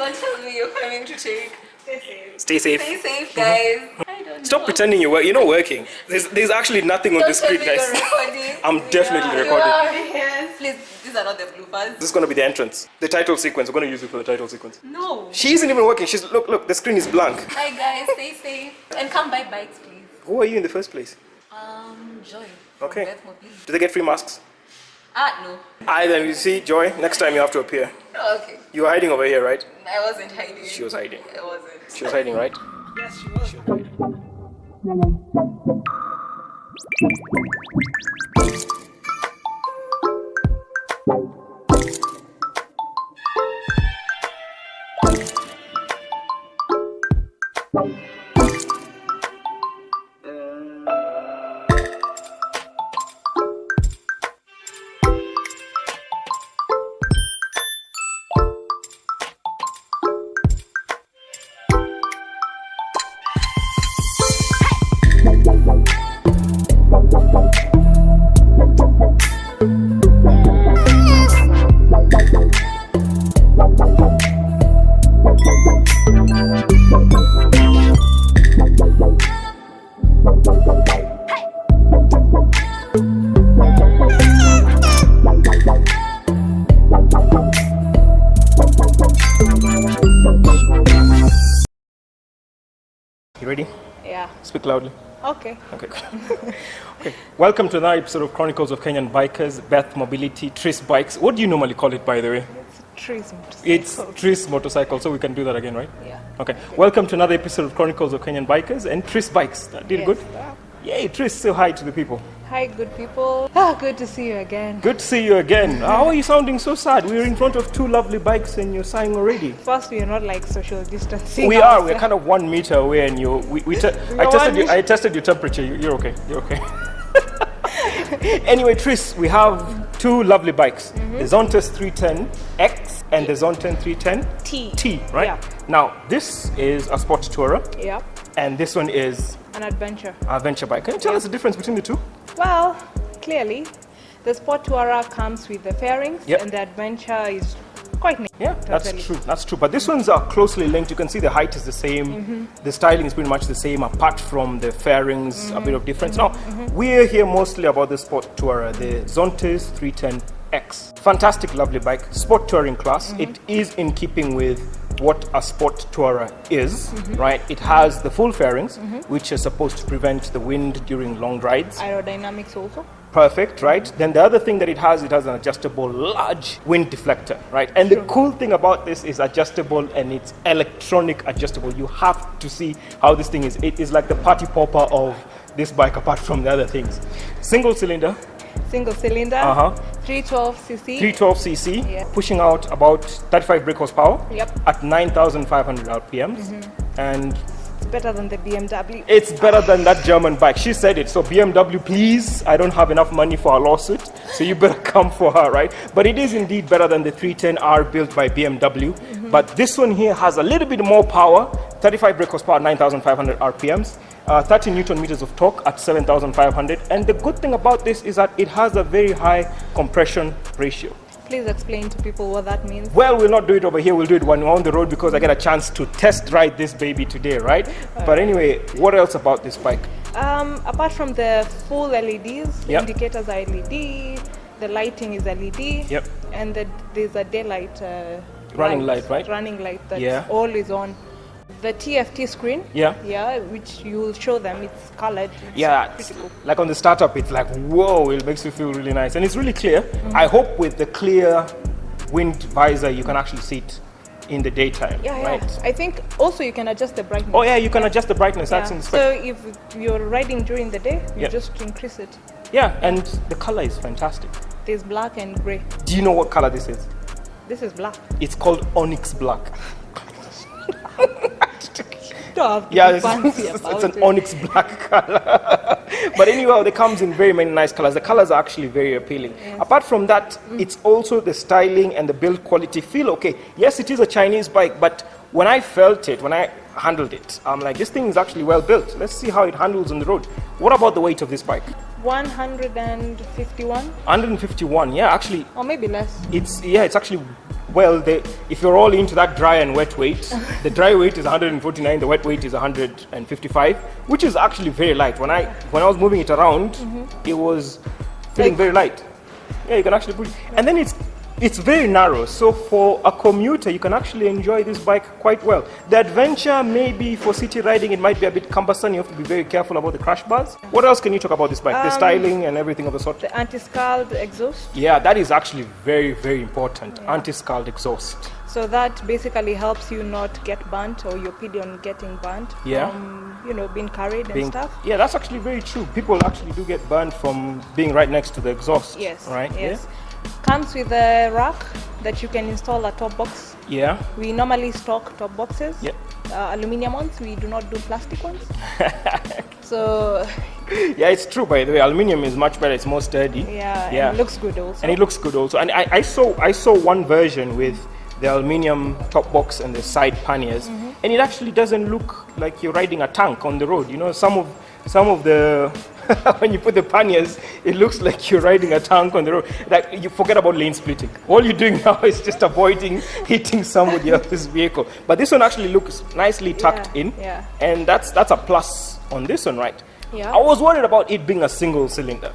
don't tell me you're coming to take. Stay safe. Stay safe, guys. I don't Stop know. pretending you're not working. There's actually nothing on Don't the screen, tell me guys. you're recording. I'm definitely You recording. are, yes. Please, these are not the bloopers. This is going to be the entrance. The title sequence. We're going to use it for the title sequence. No. She isn't even working. Look, the screen is blank. Hi guys, stay safe. And come buy bikes, please. Who are you in the first place? Joy. Okay. Beth Mobility. Do they get free masks? No. Then you see, Joy, next time you have to appear. Okay. You were hiding over here, right? I wasn't hiding. She was hiding. I wasn't. She was hiding, right? Yes, she was. You ready? Yeah. Speak loudly. Okay. Okay. Okay. Welcome to another episode of Chronicles of Kenyan Bikers, Beth Mobility, Tris Bikes. What do you normally call it, by the way? Trees motorcycle. It's Tris Motorcycle, so we can do that again, right? Yeah. Okay. Welcome to another episode of Chronicles of Kenyan Bikers and Tris Bikes. That did Yes. good? Yay, Tris, say hi to the people. Hi, good people. Good to see you again. Good to see you again. How are you sounding so sad? We're in front of two lovely bikes and you're sighing already. First, we are not like social distancing. We are. We're kind of 1 meter away, and I tested your temperature. You're okay. You're okay. Anyway, Tris, we have two lovely bikes: the Zontes 310X and the Zontes 310T. T, right? Yeah. Now, this is a sport tourer, Yeah. and this one is An adventure. a venture bike. Can you tell us the difference between the two? Well, clearly, the sport tourer comes with the fairings, Yep. and the adventure is quite neat. Yeah, that's Totally. true. That's true. But these ones are closely linked. You can see the height is the same. The styling is pretty much the same, apart from the fairings, a bit of difference. Now, we're here mostly about the sport tourer, the Zontes 310X. Fantastic, lovely bike, sport touring class. It is in keeping with what a sport tourer is, right? It has the full fairings, which are supposed to prevent the wind during long rides. Aerodynamics also. Perfect, right? Then the other thing that it has an adjustable large wind deflector, right? And the cool thing about this is adjustable and it's electronic adjustable. You have to see how this thing is. It is like the party popper of this bike apart from the other things. Single cylinder, Single cylinder. 312cc. 312cc, Yeah. pushing out about 35 brake horsepower Yep. at 9,500 RPMs. And It's better than the BMW. it's better than that German bike. She said it. So BMW, please, I don't have enough money for a lawsuit, so you better come for her, right? But it is indeed better than the 310R built by BMW. But this one here has a little bit more power, 35 brake horsepower, 9,500 RPMs, 30 Newton meters of torque at 7,500. And the good thing about this is that it has a very high compression ratio. Please explain to people what that means. Well, we'll not do it over here. We'll do it when we're on the road because I get a chance to test ride this baby today, right? But anyway, what else about this bike? Apart from the full LEDs, the Yep. indicators are LED, the lighting is LED, Yep. and there's a daylight Running light, right? Running light that's Yeah. always on. The TFT screen, Yeah. which you will show them, it's colored. It's Yeah, pretty cool. like on the startup, it's like, whoa, it makes you feel really nice. And it's really clear. I hope with the clear wind visor, you can actually see it in the daytime, Yeah, right? I think also you can adjust the brightness. Oh yeah, you can adjust the brightness, Yeah. that's in the spec. So if you're riding during the day, you Yeah. just increase it. Yeah, and the color is fantastic. There's black and gray. Do you know what color this is? This is black. It's called onyx black. Don't have to Yeah, be it's, fancy it's about an it. onyx black color. But anyway, it comes in very many nice colors. The colors are actually very appealing. Apart from that, it's also the styling and the build quality feel okay. Yes, it is a Chinese bike, but when I felt it, when I handled it, I'm like, this thing is actually well built. Let's see how it handles on the road. What about the weight of this bike? 151 151, yeah, actually, or maybe less. it's actually Well, if you're all into that dry and wet weight, the dry weight is 149, the wet weight is 155, which is actually very light. When I was moving it around, it was feeling very light. Yeah, you can actually put it. And then it's very narrow, so for a commuter, you can actually enjoy this bike quite well. The adventure, maybe for city riding, it might be a bit cumbersome. You have to be very careful about the crash bars. What else can you talk about this bike? The styling and everything of the sort? The anti-scald exhaust. Yeah, that is actually very, very important. Yeah. Anti-scald exhaust. So that basically helps you not get burnt or your pillion getting burnt from, being carried and stuff. Yeah, that's actually very true. People actually do get burnt from being right next to the exhaust. Yes. Right? Yes. Yeah. Comes with a rack that you can install a top box. Yeah. We normally stock top boxes. Yep. Aluminium ones. We do not do plastic ones. So. Yeah, it's true. By the way, aluminium is much better. It's more sturdy. Yeah. And it looks good also. And I saw one version with the aluminium top box and the side panniers, and it actually doesn't look like you're riding a tank on the road. You know, some of the when you put the panniers, it looks like you're riding a tank on the road. Like, you forget about lane splitting. All you're doing now is just avoiding hitting somebody else's vehicle. But this one actually looks nicely tucked in, and that's a plus on this one, right? Yeah. I was worried about it being a single cylinder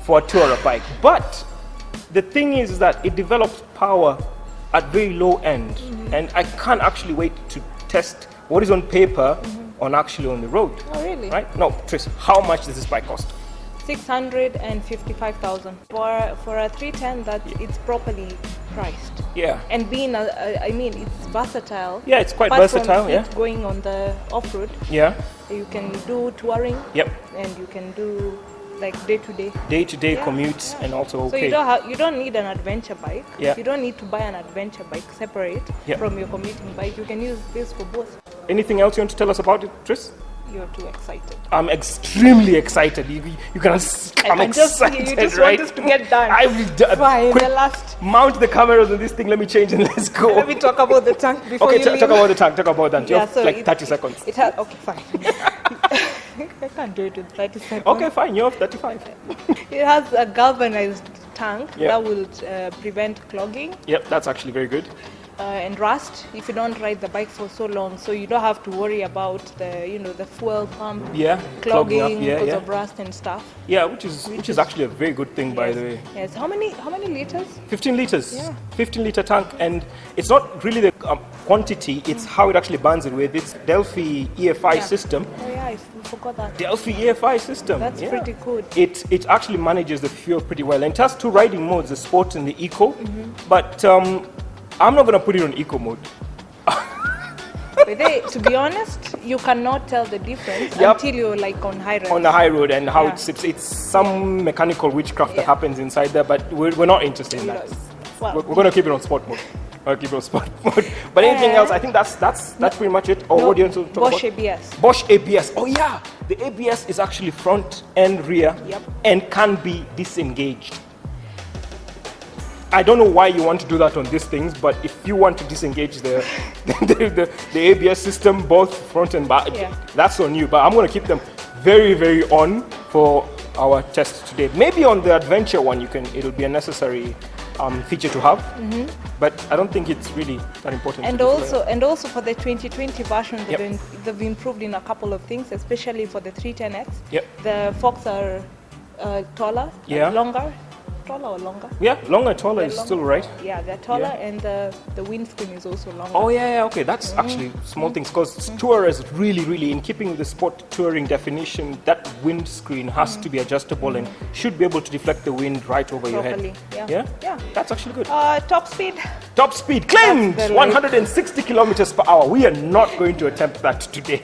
for a tourer bike, but the thing is that it develops power at very low end, and I can't actually wait to test what is on paper on the road. Oh, really? Right? No, Tris, how much does this bike cost? 655,000 for a 310 that it's properly priced. Yeah. And being it's versatile. Yeah, it's quite Apart versatile. From it going on the off-road. Yeah. You can do touring. Yep. And you can do like day-to-day commutes, and also So you don't need an adventure bike. Yeah. You don't need to buy an adventure bike separate from your commuting bike. You can use this for both. Anything else you want to tell us about it, Tris? You're too excited. I'm extremely excited. I'm excited, You just right? want us to get done. I will Fine, quick, the last. mount the cameras on this thing. Let me change and let's go. Let me talk about the tank before you leave. Talk about the tank. Talk about that. You have so like 30 seconds. It has, okay, fine. I can't do it in 30 seconds. Okay, fine. You have 35. It has a galvanized tank Yep. that will prevent clogging Yep, that's actually very good. and rust if you don't ride the bike for so long. So you don't have to worry about the fuel pump Clogging up. because of rust and stuff. Yeah, which is actually a very good thing, by the way. Yes. How many liters? 15 liters. Yeah. 15-liter tank, and it's not really the quantity; it's how it actually burns it with. It's Delphi EFI system. Oh yeah, I forgot that. Delphi EFI system. That's pretty good. It actually manages the fuel pretty well, and it has two riding modes: the sport and the eco. But I'm not going to put it on eco mode. But to be honest, you cannot tell the difference until you're like on high road. On the high road, and how it's some mechanical witchcraft that happens inside there, but we're not interested in that. Well, We're going to keep it on sport mode. But anything else? I think that's pretty much it. Or what do you want to talk Bosch about? ABS. Bosch ABS. Oh yeah, the ABS is actually front and rear, and can be disengaged. I don't know why you want to do that on these things, but if you want to disengage the ABS system, both front and back, that's on you. But I'm going to keep them very, very on for our test today. Maybe on the adventure one, it'll be a necessary feature to have, but I don't think it's really that important. And also for the 2020 version, they've improved in a couple of things, especially for the 310X. The forks are taller, longer. Taller or longer? Yeah, longer, taller is still right. Yeah, they're taller, and the windscreen is also longer. Oh yeah, okay, that's actually small things, because tourers really, in keeping with the sport touring definition, that windscreen has to be adjustable and should be able to deflect the wind right over your head. Yeah, that's actually good. Top speed claimed 160 kilometers per hour. We are not going to attempt that today.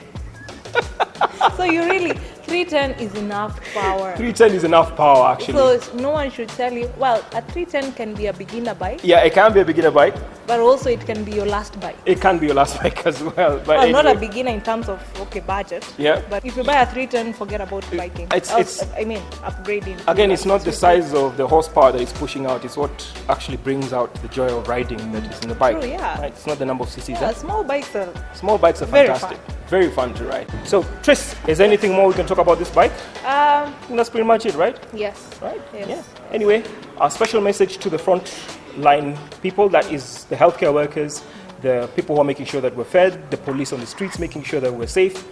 So 310 is enough power. 310 is enough power, actually. So no one should tell you, well, a 310 can be a beginner bike. Yeah, it can be a beginner bike. But also it can be your last bike. It can be your last bike as well. But anyway. Not a beginner in terms of, budget. Yeah. But if you buy a 310, forget about biking. Upgrading. Again, it's not the size of the horsepower that is pushing out. It's what actually brings out the joy of riding that is in the bike. True, yeah. Right? It's not the number of cc's. Yeah, small bikes are fantastic. Very fun to ride. So, Tris, is there anything more we can talk about this bike? That's pretty much it, right? Yes. Right? Yes. Yeah. Anyway, our special message to the front line people, that is the healthcare workers, the people who are making sure that we're fed, the police on the streets making sure that we're safe.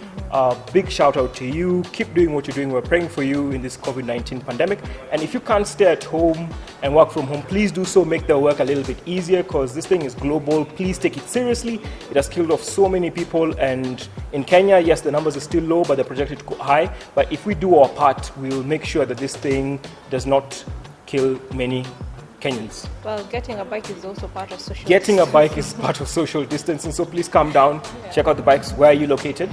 Big shout out to you. Keep doing what you're doing. We're praying for you in this COVID-19 pandemic. And if you can't stay at home and work from home, please do so. Make the work a little bit easier, because this thing is global. Please take it seriously. It has killed off so many people. And in Kenya, yes, the numbers are still low, but they're projected to go high. But if we do our part, we'll make sure that this thing does not kill many Kenyans. Well, getting a bike is also part of social Getting a bike is part of social distancing, so please come down, check out the bikes. Where are you located?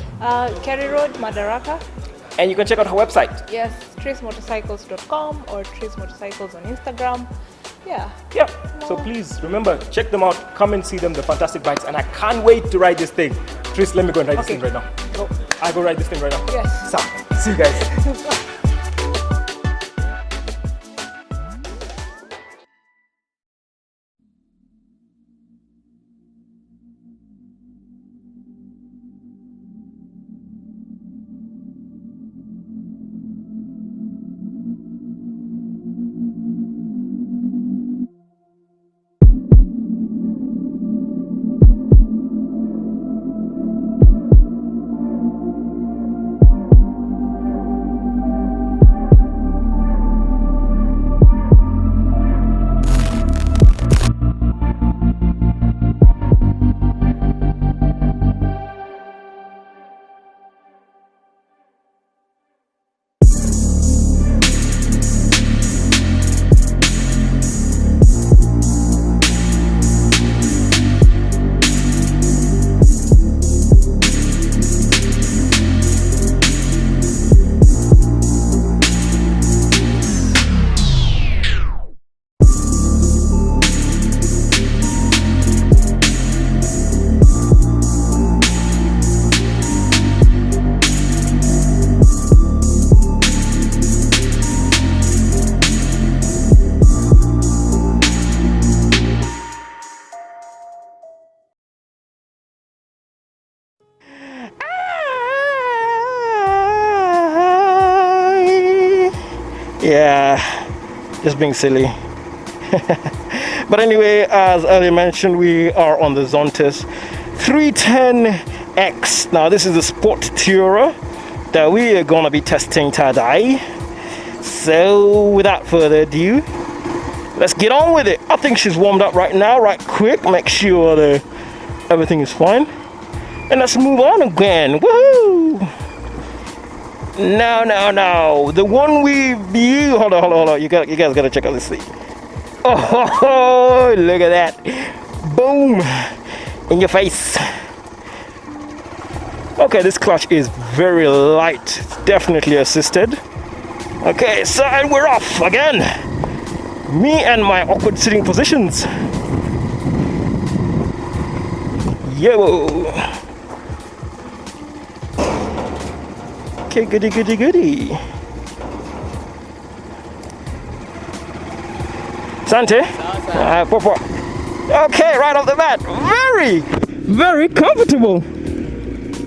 Kerry Road, Madaraka. And you can check out her website. Yes, trismotorcycles.com or Tris Motorcycles on Instagram. Yeah. So please remember, check them out, come and see them, the fantastic bikes, and I can't wait to ride this thing. Tris, let me go and ride this thing right now. Go. I go ride this thing right now. Yes. So, see you guys. Yeah, just being silly. But anyway, as earlier mentioned, we are on the Zontes 310X. Now this is the sport tourer that we are gonna be testing today. So without further ado, let's get on with it. I think she's warmed up right now, right quick. Make sure that everything is fine. And let's move on again. Woohoo! No. The one we view. Hold on. You guys gotta check out this thing. Oh, look at that. Boom. In your face. Okay, this clutch is very light. It's definitely assisted. Okay, so we're off again. Me and my awkward sitting positions. Yo. Okay, goody. Sante? Okay, right off the bat. Very comfortable.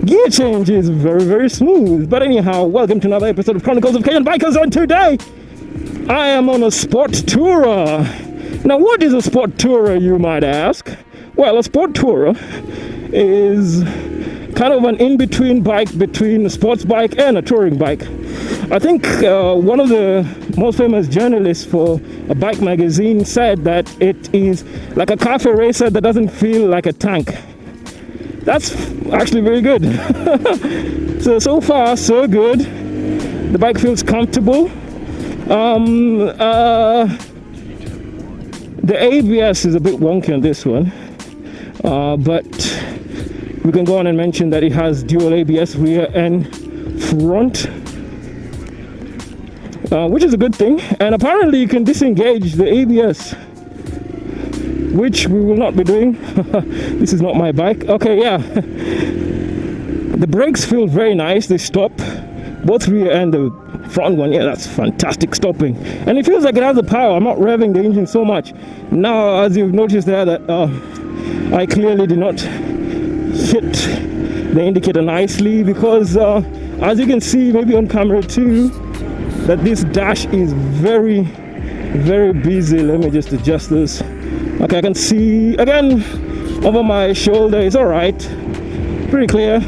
Gear change is very smooth. But anyhow, welcome to another episode of Chronicles of Kenyan Bikers, and today I am on a sport tourer. Now, what is a sport tourer, you might ask? Well, a sport tourer is kind of an in-between bike between a sports bike and a touring bike. I think one of the most famous journalists for a bike magazine said that it is like a cafe racer that doesn't feel like a tank. That's actually very good. so far, so good. The bike feels comfortable. The ABS is a bit wonky on this one, but we can go on and mention that it has dual ABS rear and front, which is a good thing. And apparently you can disengage the ABS, which we will not be doing. This is not my bike. Okay, yeah. The brakes feel very nice. They stop, both rear and the front one. Yeah, that's fantastic stopping. And it feels like it has the power. I'm not revving the engine so much. Now, as you've noticed there, that I clearly did not hit the indicator nicely, because as you can see maybe on camera too, that this dash is very busy. Let me just adjust this. Okay, I can see again over my shoulder. It's all right, pretty clear.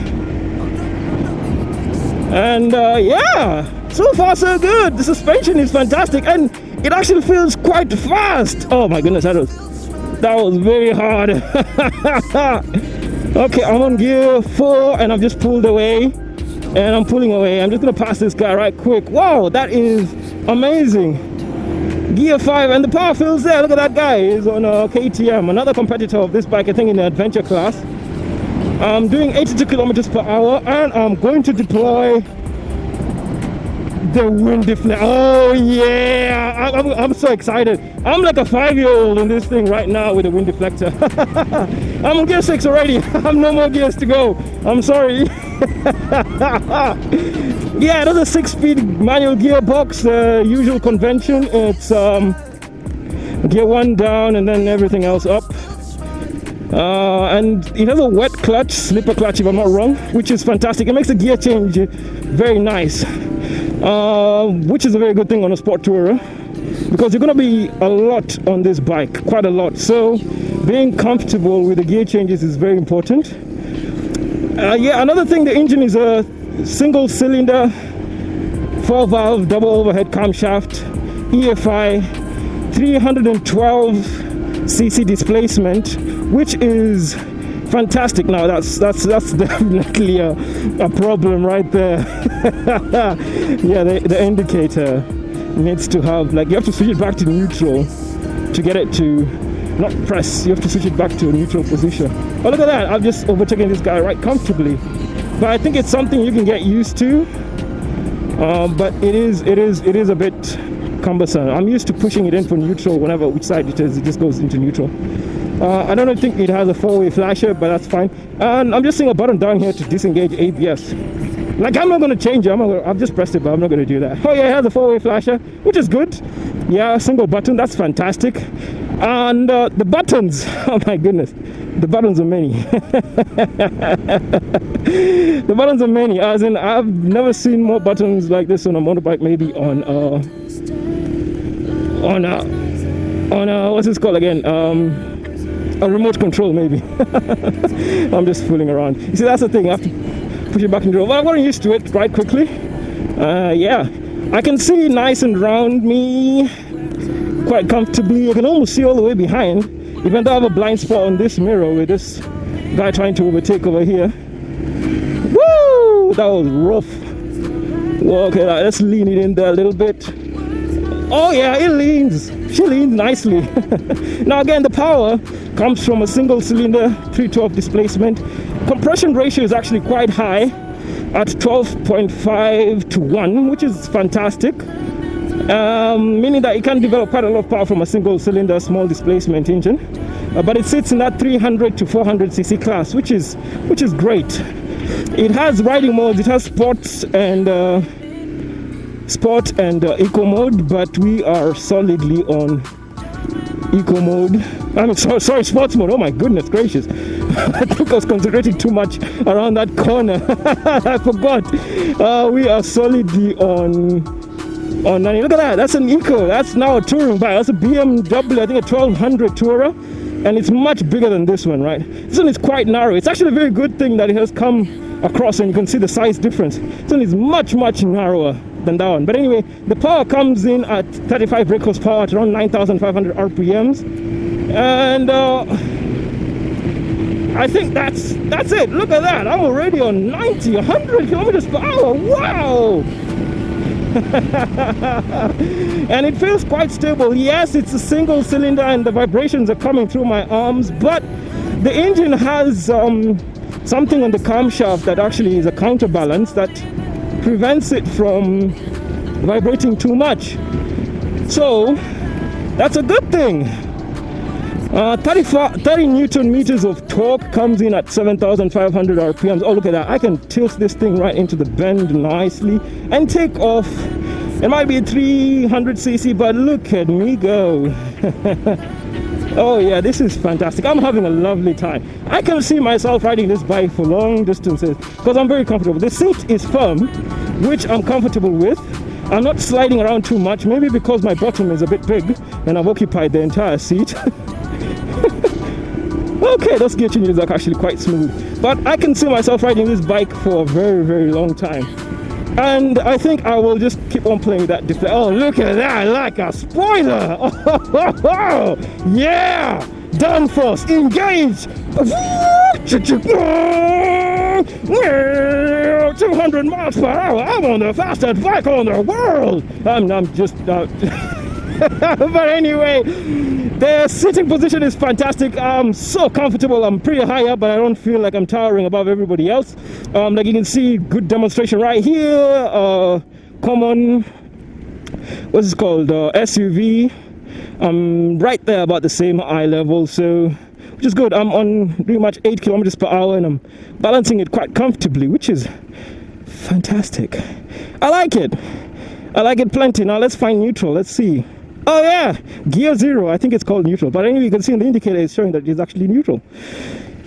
And yeah, so far so good. The suspension is fantastic, and it actually feels quite fast. Oh my goodness, that was very hard. Okay, I'm on gear 4 and I've just pulled away, and I'm pulling away. I'm just gonna pass this guy right quick. Wow, that is amazing. Gear 5, and the power feels there. Look at that guy. He's on a KTM, another competitor of this bike, I think in the adventure class. I'm doing 82 kilometers per hour, and I'm going to deploy the wind deflector. Oh yeah, I'm so excited. I'm like a 5-year-old in this thing right now with the wind deflector. I'm on gear 6 already. I have no more gears to go. I'm sorry. Yeah, that's a 6-speed manual gearbox, usual convention. It's gear 1 down and then everything else up. And it has a wet clutch, slipper clutch if I'm not wrong, which is fantastic. It makes the gear change very nice, which is a very good thing on a sport tourer, because you're going to be a lot on this bike, quite a lot. So being comfortable with the gear changes is very important. Yeah, another thing, the engine is a single cylinder, 4-valve, double overhead camshaft, EFI, 312cc displacement, which is fantastic. Now that's definitely a problem right there. Yeah, the indicator needs to have, like, you have to switch it back to neutral to get it to not press. You have to switch it back to a neutral position. Oh, look at that, I've just overtaken this guy right comfortably. But I think it's something you can get used to, but it is a bit cumbersome. I'm used to pushing it in for neutral. Whenever which side it is, it just goes into neutral. I don't think it has a 4-way flasher, but that's fine. And I'm just seeing a button down here to disengage ABS. Like, I'm not going to change it. I've just pressed it, but I'm not going to do that. Oh yeah, it has a 4-way flasher, which is good. Yeah, single button, that's fantastic. And the buttons, oh my goodness, the buttons are many. The buttons are many, as in I've never seen more buttons like this on a motorbike. Maybe on what's this called again? A remote control, maybe. I'm just fooling around. You see, that's the thing, I have to push it back into. Well, I'm getting used to it quite quickly. Yeah, I can see nice and round me quite comfortably. I can almost see all the way behind, even though I have a blind spot on this mirror with this guy trying to overtake over here. Woo! That was rough. Well, okay, let's lean it in there a little bit. Oh yeah, it leans. She leans nicely. Now again, the power comes from a single cylinder 312 displacement. Compression ratio is actually quite high at 12.5 to 1, which is fantastic. Meaning that it can develop quite a lot of power from a single cylinder small displacement engine, but it sits in that 300 to 400cc class, which is great. It has riding modes. It has sport and eco mode, but we are solidly on eco mode. I'm sorry, sports mode. Oh my goodness gracious. I think I was concentrating too much around that corner. I forgot. We are solidly on 90. Look at that. That's an eco. That's now a touring bike. That's a BMW, I think a 1200 tourer, and it's much bigger than this one, right? This one is quite narrow. It's actually a very good thing that it has come across, and you can see the size difference. This one is much narrower than that one. But anyway, the power comes in at 35 brake horsepower at around 9,500 RPMs, and I think that's it. Look at that. I'm already on 90, 100 kilometers per hour. Wow. And it feels quite stable. Yes, it's a single cylinder and the vibrations are coming through my arms, but the engine has something on the camshaft that actually is a counterbalance that prevents it from vibrating too much. So that's a good thing. 30 Newton meters of torque comes in at 7,500 RPMs. Oh, look at that. I can tilt this thing right into the bend nicely and take off. It might be 300cc, but look at me go. Oh yeah, this is fantastic. I'm having a lovely time. I can see myself riding this bike for long distances because I'm very comfortable. The seat is firm, which I'm comfortable with. I'm not sliding around too much, maybe because my bottom is a bit big and I've occupied the entire seat. Okay, those gear changes are actually quite smooth. But I can see myself riding this bike for a very, very long time. And I think I will just keep on playing with that display. Oh, look at that, like a spoiler. Oh, yeah, downforce, engage. 200 miles per hour. I'm on the fastest bike on the world. I'm just but anyway, the sitting position is fantastic. I'm so comfortable. I'm pretty high up, but I don't feel like I'm towering above everybody else. Like you can see, good demonstration right here. Common, what's it called? SUV. I'm right there about the same eye level, so which is good. I'm on pretty much 8 kilometers per hour, and I'm balancing it quite comfortably, which is fantastic. I like it. I like it plenty. Now let's find neutral. Let's see. Oh yeah, gear 0. I think it's called neutral. But anyway, you can see in the indicator it's showing that it's actually neutral.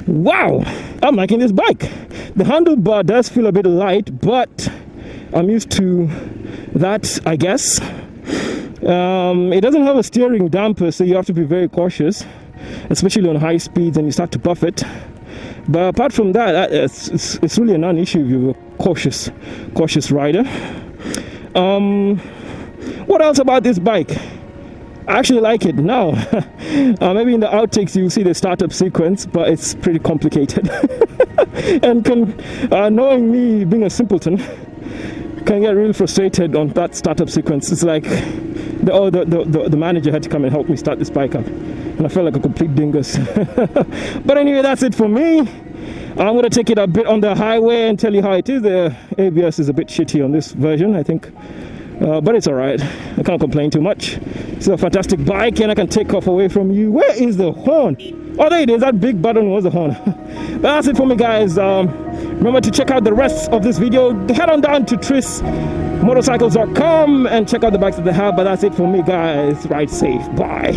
Wow, I'm liking this bike. The handlebar does feel a bit light, but I'm used to that, I guess. It doesn't have a steering damper, so you have to be very cautious, especially on high speeds, and you start to buff it. But apart from that, it's really a non-issue if you're a cautious rider. What else about this bike? I actually like it now. Maybe in the outtakes you'll see the startup sequence, but it's pretty complicated. And knowing me being a simpleton, can get really frustrated on that startup sequence. It's like the manager had to come and help me start this bike up, and I felt like a complete dingus. But anyway, that's it for me. I'm going to take it a bit on the highway and tell you how it is. The ABS is a bit shitty on this version, I think. But it's alright. I can't complain too much. It's a fantastic bike, and I can take off away from you. Where is the horn? Oh, there it is. That big button was the horn. But that's it for me, guys. Remember to check out the rest of this video. Head on down to trismotorcycles.com and check out the bikes that they have. But that's it for me, guys. Ride safe. Bye.